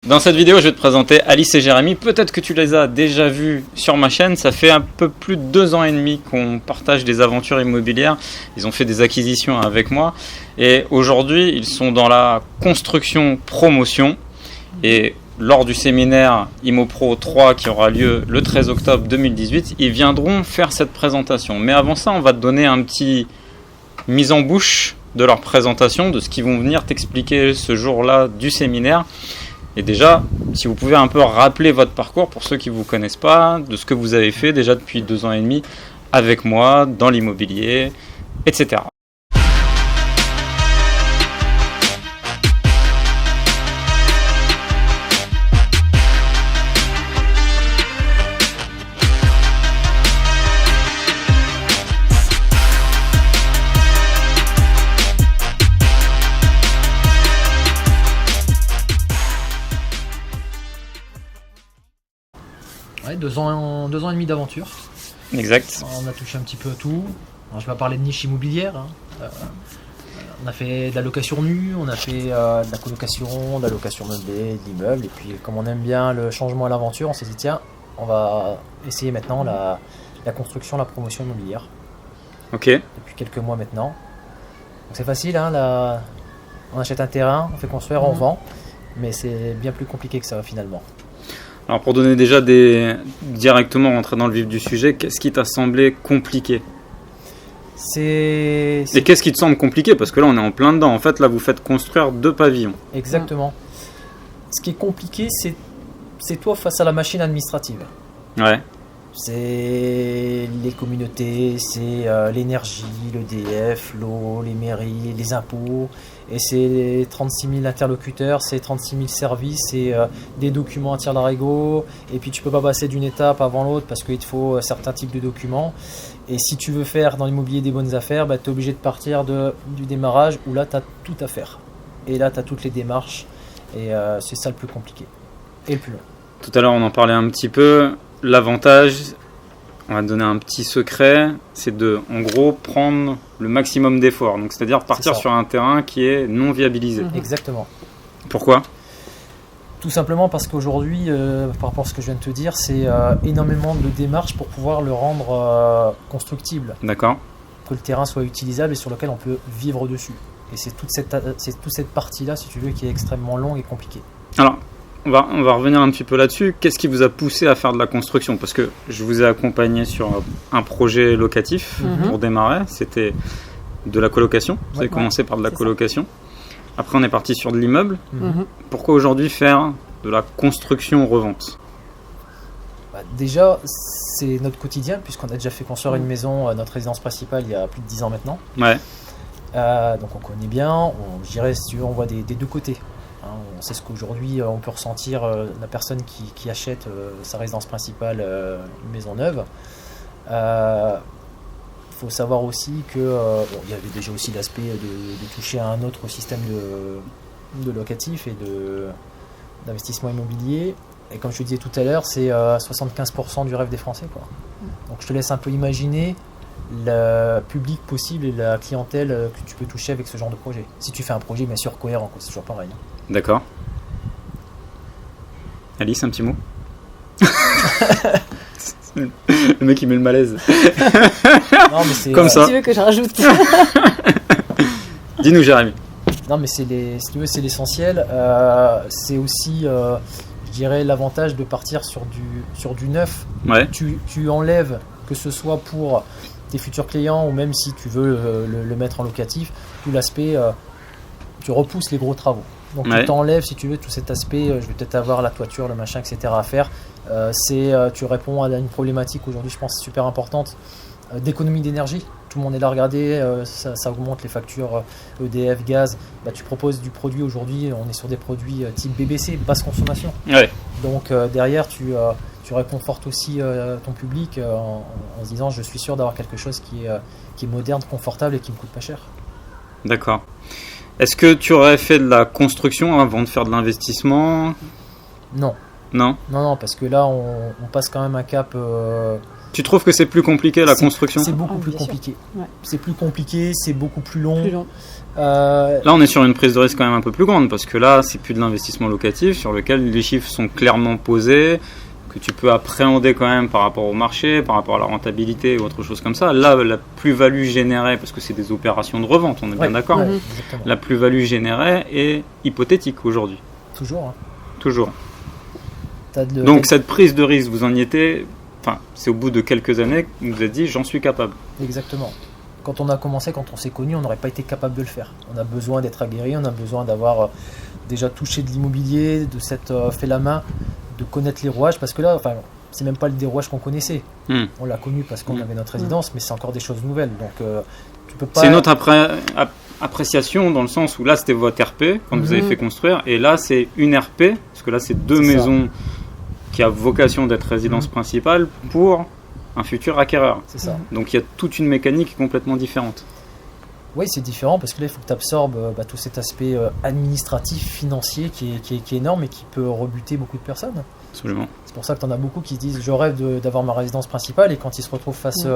Dans cette vidéo, je vais te présenter Alice et Jérémy. Peut-être que tu les as déjà vus sur ma chaîne. Ça fait un peu plus de 2 ans et demi qu'on partage des aventures immobilières. Ils ont fait des acquisitions avec moi. Et aujourd'hui, ils sont dans la construction promotion. Et lors du séminaire ImoPro 3 qui aura lieu le 13 octobre 2018, ils viendront faire cette présentation. Mais avant ça, on va te donner un petit mise en bouche de leur présentation, de ce qu'ils vont venir t'expliquer ce jour-là du séminaire. Et déjà, si vous pouvez un peu rappeler votre parcours pour ceux qui ne vous connaissent pas, de ce que vous avez fait déjà depuis 2 ans et demi avec moi, dans l'immobilier, etc. Ouais, 2 ans et demi d'aventure. Exact. On a touché un petit peu à tout. Alors, je vais parler de niche immobilière. On a fait de la location nue, on a fait de la colocation, de la location meublée, de l'immeuble. Et puis, comme on aime bien le changement et l'aventure, on s'est dit tiens, on va essayer maintenant la construction, la promotion immobilière. Ok. Depuis quelques mois maintenant. Donc c'est facile, hein, on achète un terrain, on fait construire, on vend. Mais c'est bien plus compliqué que ça finalement. Alors pour donner déjà directement rentrer dans le vif du sujet, qu'est-ce qui t'a semblé compliqué ? Et qu'est-ce qui te semble compliqué ? Parce que là on est en plein dedans. En fait là vous faites construire 2 pavillons. Exactement. Ce qui est compliqué c'est toi face à la machine administrative. Ouais. C'est les communautés, c'est l'énergie, l'EDF, l'eau, les mairies, les impôts. Et c'est 36 000 interlocuteurs, c'est 36 000 services, c'est des documents à tire-larigot. Et puis tu peux pas passer d'une étape avant l'autre parce qu'il te faut certains types de documents. Et si tu veux faire dans l'immobilier des bonnes affaires, tu es obligé de partir du démarrage où là tu as tout à faire. Et là tu as toutes les démarches. Et c'est ça le plus compliqué. Et le plus long. Tout à l'heure on en parlait un petit peu. L'avantage, on va te donner un petit secret, c'est de, en gros, prendre le maximum d'efforts. Donc, c'est-à-dire partir sur un terrain qui est non viabilisé. Exactement. Pourquoi ? Tout simplement parce qu'aujourd'hui, par rapport à ce que je viens de te dire, c'est énormément de démarches pour pouvoir le rendre constructible. D'accord. Que le terrain soit utilisable et sur lequel on peut vivre dessus. Et c'est toute cette partie-là, si tu veux, qui est extrêmement longue et compliquée. Alors, on va revenir un petit peu là-dessus. Qu'est-ce qui vous a poussé à faire de la construction ? Parce que je vous ai accompagné sur un projet locatif pour démarrer. C'était de la colocation. Vous avez commencé par de la colocation. Après, on est parti sur de l'immeuble. Pourquoi aujourd'hui faire de la construction-revente ? Déjà, c'est notre quotidien, puisqu'on a déjà fait construire une maison, notre résidence principale, il y a plus de 10 ans maintenant. Ouais. Donc on connaît bien. Je dirais, si tu veux, on voit des deux côtés. On sait ce qu'aujourd'hui on peut ressentir la personne qui achète sa résidence principale, une maison neuve. Il faut savoir aussi que il y avait déjà aussi l'aspect de toucher à un autre système de locatif et d'investissement immobilier. Et comme je te disais tout à l'heure, c'est 75% du rêve des Français, quoi. Donc je te laisse un peu imaginer le public possible et la clientèle que tu peux toucher avec ce genre de projet. Si tu fais un projet bien sûr cohérent, quoi, c'est toujours pareil. D'accord. Alice, un petit mot. Le mec il met le malaise. Non, mais c'est, comme ça. Tu veux que je rajoute? Dis-nous, Jérémy. Non, mais si tu veux, c'est l'essentiel. C'est aussi, je dirais, l'avantage de partir sur du neuf. Ouais. Tu enlèves, que ce soit pour tes futurs clients ou même si tu veux le mettre en locatif, tout l'aspect, tu repousses les gros travaux. Donc tu t'enlèves, si tu veux, tout cet aspect, je vais peut-être avoir la toiture, le machin, etc. à faire. Tu réponds à une problématique aujourd'hui, je pense, super importante, d'économie d'énergie. Tout le monde est là à regarder, ça augmente les factures EDF, gaz. Tu proposes du produit aujourd'hui, on est sur des produits type BBC, basse consommation. Ouais. Donc derrière, tu réconfortes aussi ton public en se disant je suis sûr d'avoir quelque chose qui est moderne, confortable et qui me coûte pas cher. D'accord. Est-ce que tu aurais fait de la construction avant de faire de l'investissement ? Non. Non, parce que là on passe quand même un cap Tu trouves que c'est plus compliqué la construction ? C'est beaucoup plus bien sûr. compliqué. Ouais. C'est plus compliqué, c'est beaucoup plus long. Plus long. Là, on est sur une prise de risque quand même un peu plus grande, parce que là, c'est plus de l'investissement locatif sur lequel les chiffres sont clairement posés, que tu peux appréhender quand même par rapport au marché, par rapport à la rentabilité ou autre chose comme ça. Là, la plus-value générée, parce que c'est des opérations de revente, on est bien d'accord, Exactement. la plus-value générée est hypothétique aujourd'hui. Toujours. Hein. Toujours. T'as Donc cette prise de risque, vous en y étiez, enfin, c'est au bout de quelques années que vous vous êtes dit, j'en suis capable. Exactement. Quand on a commencé, quand on s'est connu, on n'aurait pas été capable de le faire. On a besoin d'être aguerri, on a besoin d'avoir déjà touché de l'immobilier, de s'être fait la main, de connaître les rouages, parce que là, enfin, c'est même pas le dérouage qu'on connaissait. On l'a connu parce qu'on avait notre résidence, mais c'est encore des choses nouvelles. Donc tu peux pas. C'est notre appréciation dans le sens où là c'était votre RP quand vous avez fait construire, et là c'est une RP, parce que là c'est deux maisons qui a vocation d'être résidence principale pour un futur acquéreur. C'est ça. Donc il y a toute une mécanique complètement différente. Oui, c'est différent parce que là, il faut que tu absorbes tout cet aspect administratif, financier qui est énorme et qui peut rebuter beaucoup de personnes. Absolument. C'est pour ça que tu en as beaucoup qui se disent je rêve d'avoir ma résidence principale, et quand ils se retrouvent face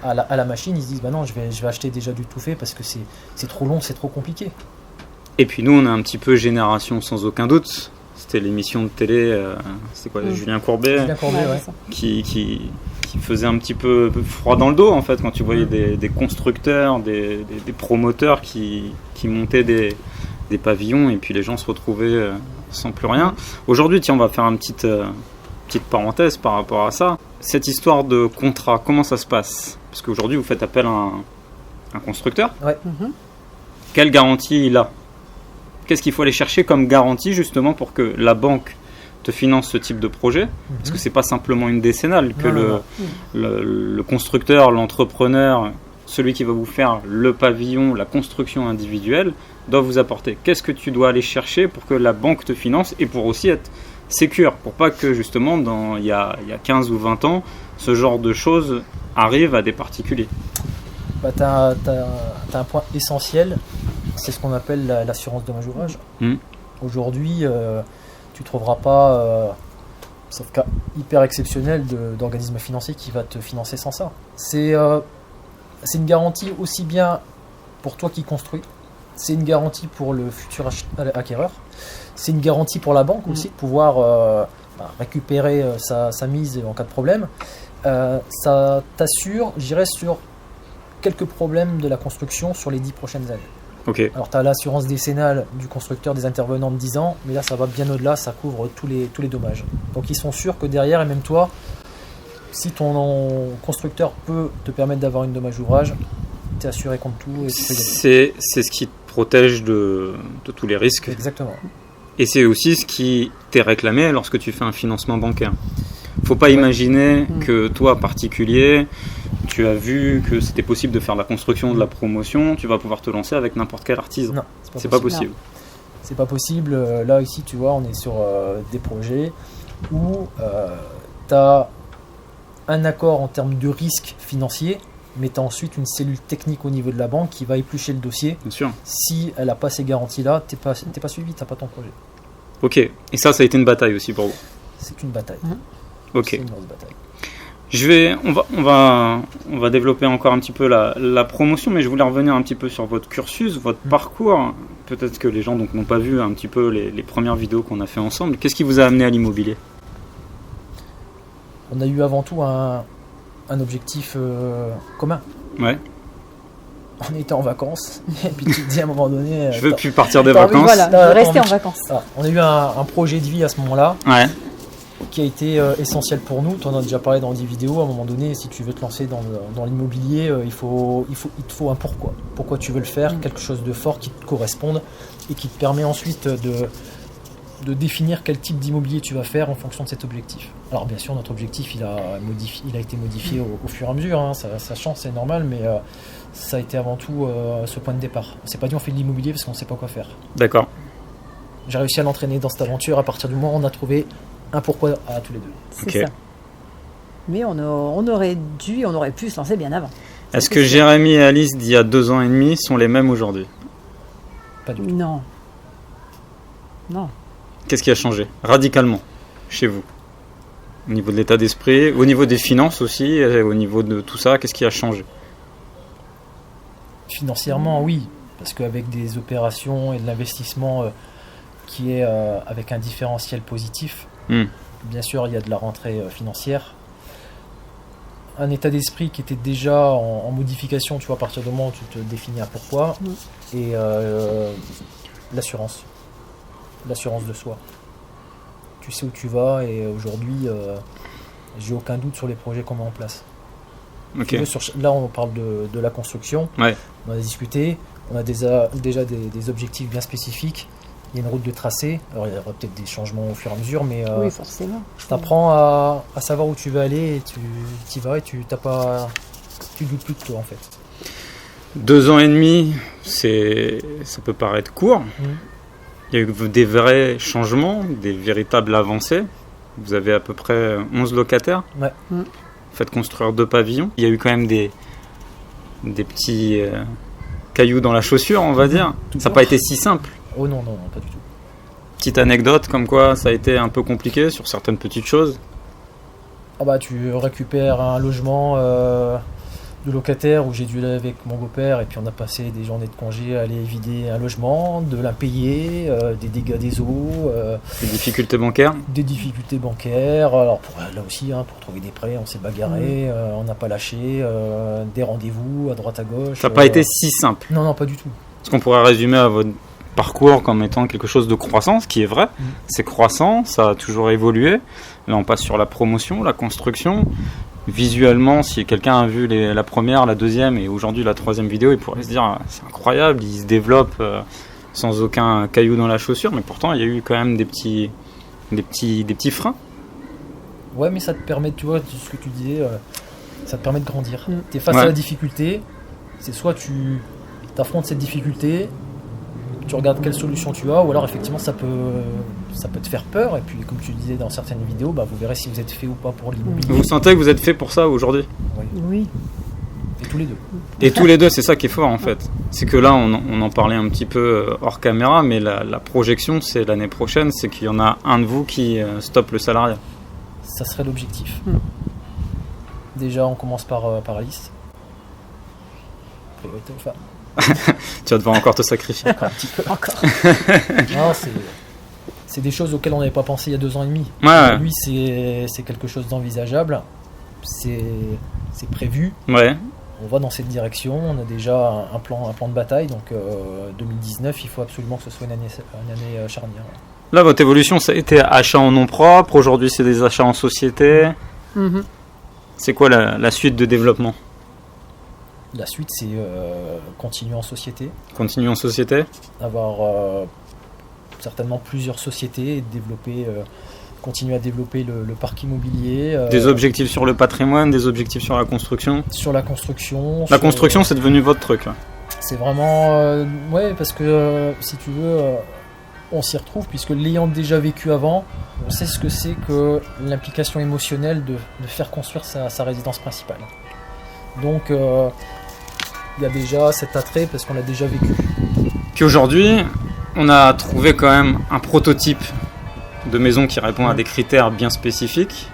à la machine, ils se disent bah non, je vais acheter déjà du tout fait parce que c'est trop long, c'est trop compliqué. Et puis nous, on est un petit peu génération sans aucun doute. C'était l'émission de télé, c'était quoi, Julien Courbet, qui faisait un petit peu froid dans le dos en fait quand tu voyais des constructeurs, des promoteurs qui montaient des pavillons et puis les gens se retrouvaient sans plus rien. Aujourd'hui, tiens, on va faire une petite parenthèse par rapport à ça. Cette histoire de contrat, comment ça se passe ? Parce qu'aujourd'hui, vous faites appel à un constructeur. Ouais. Quelle garantie il a ? Qu'est-ce qu'il faut aller chercher comme garantie justement pour que la banque te finance ce type de projet ? Parce que c'est pas simplement une décennale que le constructeur, l'entrepreneur, celui qui va vous faire le pavillon, la construction individuelle, doit vous apporter. Qu'est-ce que tu dois aller chercher pour que la banque te finance et pour aussi être sécure, pour pas que justement il y a 15 ou 20 ans, ce genre de choses arrive à des particuliers ? Bah, t'as un point essentiel, c'est ce qu'on appelle l'assurance dommage-ouvrage. Aujourd'hui, tu trouveras pas, sauf cas hyper exceptionnel, d'organisme financier qui va te financer sans ça. C'est une garantie aussi bien pour toi qui construis, c'est une garantie pour le futur acquéreur, c'est une garantie pour la banque aussi de pouvoir récupérer sa mise en cas de problème. Ça t'assure, je dirais, sur quelques problèmes de la construction sur les 10 prochaines années. Okay. Alors tu as l'assurance décennale du constructeur des intervenants de 10 ans, mais là ça va bien au-delà, ça couvre tous les dommages. Donc ils sont sûrs que derrière, et même toi, si ton constructeur peut te permettre d'avoir une dommage ouvrage, tu es assuré contre tout. Et c'est ce qui te protège de tous les risques. Exactement. Et c'est aussi ce qui t'est réclamé lorsque tu fais un financement bancaire. Faut pas imaginer que toi, particulier, tu as vu que c'était possible de faire de la construction, de la promotion, tu vas pouvoir te lancer avec n'importe quel artisan. Non, c'est pas possible. C'est pas possible. Là, ici, tu vois, on est sur des projets où tu as un accord en termes de risque financier, mais tu as ensuite une cellule technique au niveau de la banque qui va éplucher le dossier. Bien sûr. Si elle n'a pas ces garanties-là, tu n'es pas suivi, tu n'as pas ton projet. Ok. Et ça a été une bataille aussi pour vous ? C'est une bataille. Ok. C'est une grosse bataille. On va développer encore un petit peu la promotion, mais je voulais revenir un petit peu sur votre cursus, votre parcours. Peut-être que les gens n'ont pas vu un petit peu les premières vidéos qu'on a fait ensemble. Qu'est-ce qui vous a amené à l'immobilier ? On a eu avant tout un objectif commun. Ouais. On était en vacances, et puis tu te dis à un moment donné... je veux plus partir des vacances. Voilà, rester en vacances. Alors, on a eu un projet de vie à ce moment-là. Ouais. Qui a été essentiel pour nous. Tu en as déjà parlé dans des vidéos. À un moment donné, si tu veux te lancer dans l'immobilier, il te faut un pourquoi. Pourquoi tu veux le faire, quelque chose de fort qui te corresponde et qui te permet ensuite de définir quel type d'immobilier tu vas faire en fonction de cet objectif. Alors bien sûr, notre objectif, il a été modifié au fur et à mesure. Hein. Ça change, c'est normal, mais ça a été avant tout ce point de départ. On s'est pas dit on fait de l'immobilier parce qu'on ne sait pas quoi faire. D'accord. J'ai réussi à l'entraîner dans cette aventure à partir du moment où on a trouvé un pourquoi à tous les deux. C'est ça. Mais on aurait dû, on aurait pu se lancer bien avant. Est-ce que Jérémy et Alice d'il y a 2 ans et demi sont les mêmes aujourd'hui ? Pas du tout. Non. Qu'est-ce qui a changé radicalement chez vous ? au niveau de l'état d'esprit, au niveau des finances aussi, et au niveau de tout ça, qu'est-ce qui a changé? Financièrement, oui, parce qu'avec des opérations et de l'investissement qui est avec un différentiel positif, bien sûr, il y a de la rentrée financière. Un état d'esprit qui était déjà en modification, tu vois, à partir du moment où tu te définis un pourquoi, et l'assurance de soi. Tu sais où tu vas, et aujourd'hui, j'ai aucun doute sur les projets qu'on met en place. Okay. Là, on parle de la construction. Ouais. On a discuté, on a déjà des objectifs bien spécifiques. Il y a une route de tracé. Alors, il y aura peut-être des changements au fur et à mesure, mais oui, forcément. Ça t'apprend à savoir où tu veux aller, et tu y vas et tu doutes plus de toi, en fait. 2 ans et demi, ça peut paraître court. Il y a eu des vrais changements, des véritables avancées. Vous avez à peu près 11 locataires. Ouais. Vous faites construire 2 pavillons. Il y a eu quand même des petits cailloux dans la chaussure, on va dire. Ça n'a pas été si simple. Oh non, pas du tout. Petite anecdote comme quoi ça a été un peu compliqué sur certaines petites choses. Ah bah, tu récupères un logement de locataire où j'ai dû aller avec mon beau-père, et puis on a passé des journées de congé à aller vider un logement, de l'impayé, des dégâts des eaux, des difficultés bancaires. Alors là aussi, pour trouver des prêts, on s'est bagarré, on n'a pas lâché, des rendez-vous à droite à gauche. Ça n'a pas été si simple. Non, pas du tout. Est-ce qu'on pourrait résumer à votre parcours comme étant quelque chose de croissant, ce qui est vrai. C'est croissant, ça a toujours évolué. Là, on passe sur la promotion, la construction. Visuellement, si quelqu'un a vu la première, la deuxième et aujourd'hui la 3e vidéo, il pourrait se dire c'est incroyable, il se développe sans aucun caillou dans la chaussure, mais pourtant il y a eu quand même des petits freins. Ouais, mais ça te permet, tu vois, ce que tu disais, ça te permet de grandir. Tu es face à la difficulté, c'est soit tu affrontes cette difficulté, tu regardes quelle solution tu as, ou alors effectivement ça peut te faire peur, et puis comme tu disais dans certaines vidéos, vous verrez si vous êtes fait ou pas pour l'immobilier. Vous sentez que vous êtes fait pour ça aujourd'hui? Oui. Et tous les deux. Et tous les deux, c'est ça qui est fort en fait. C'est que là, on en parlait un petit peu hors caméra, mais la projection, c'est l'année prochaine, c'est qu'il y en a un de vous qui stoppe le salariat. Ça serait l'objectif. Déjà, on commence par Alice. Priorité aux femmes. Tu vas devoir encore te sacrifier. Encore un petit peu. Non, c'est des choses auxquelles on n'avait pas pensé il y a 2 ans et demi. Ouais. Lui, c'est quelque chose d'envisageable. C'est prévu. Ouais. On va dans cette direction. On a déjà un plan de bataille. Donc 2019, il faut absolument que ce soit une année charnière. Là, votre évolution, ça a été achat en nom propre. Aujourd'hui, c'est des achats en société. C'est quoi la suite de développement? La suite, c'est continuer en société. Continuer en société. Avoir certainement plusieurs sociétés et continuer à développer le parc immobilier. Des objectifs sur le patrimoine, des objectifs sur la construction. Sur la construction. La construction, c'est devenu votre truc. Là. C'est vraiment... ouais, parce que si tu veux, on s'y retrouve, puisque l'ayant déjà vécu avant, on sait ce que c'est que l'implication émotionnelle de faire construire sa résidence principale. Donc... il y a déjà cet attrait parce qu'on l'a déjà vécu. Puis aujourd'hui, on a trouvé quand même un prototype de maison qui répond à des critères bien spécifiques,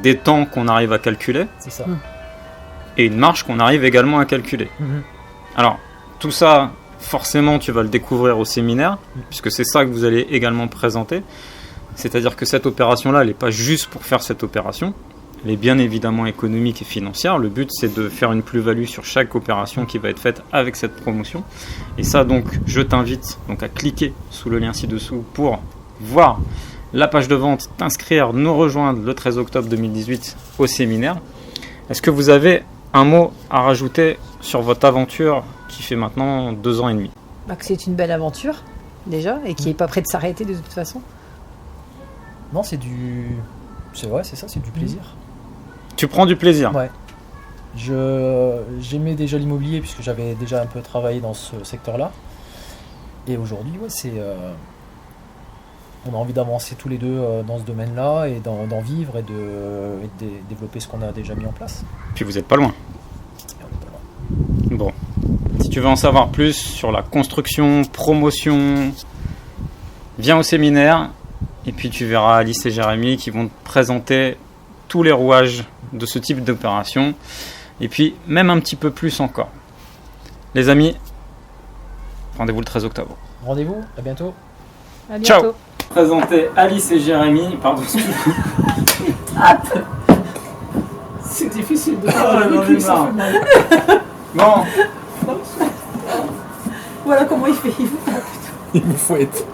des temps qu'on arrive à calculer, c'est ça. Et une marge qu'on arrive également à calculer. Alors, tout ça, forcément, tu vas le découvrir au séminaire, puisque c'est ça que vous allez également présenter. C'est-à-dire que cette opération-là, elle n'est pas juste pour faire cette opération. Elle est bien évidemment économique et financière. Le but, c'est de faire une plus-value sur chaque opération qui va être faite avec cette promotion. Et ça, donc, je t'invite donc à cliquer sous le lien ci-dessous pour voir la page de vente, t'inscrire, nous rejoindre le 13 octobre 2018 au séminaire. Est-ce que vous avez un mot à rajouter sur votre aventure qui fait maintenant 2 ans et demi? Que c'est une belle aventure, déjà, et qui n'est pas prêt de s'arrêter de toute façon. Non, c'est vrai, c'est ça, c'est du plaisir. Tu prends du plaisir? Ouais. J'aimais déjà l'immobilier puisque j'avais déjà un peu travaillé dans ce secteur-là. Et aujourd'hui, on a envie d'avancer tous les deux dans ce domaine-là et d'en vivre et de développer ce qu'on a déjà mis en place. Puis vous n'êtes pas loin. Bon. Si tu veux en savoir plus sur la construction, promotion, viens au séminaire. Et puis tu verras Alice et Jérémy qui vont te présenter tous les rouages de ce type d'opération. Et puis même un petit peu plus encore. Les amis, rendez-vous le 13 octobre. Rendez-vous, à bientôt. À bientôt. Ciao. Présenter Alice et Jérémy, pardon. C'est difficile de Bon, Voilà comment il fait. Il me fouette.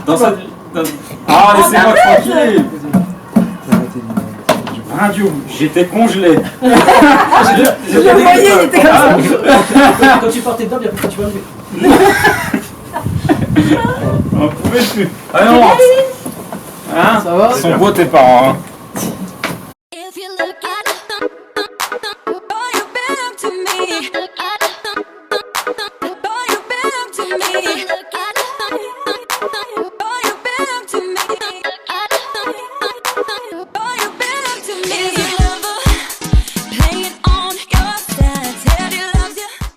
dans cette... Ah, laissez-moi tranquille. Radio, j'étais congelé. Je le voyais, il était comme ça. Quand tu portais dedans, bien après tu vas lever. On pouvait plus. Ah non. Hein, Ça va? ils sont beaux tes parents. Hein.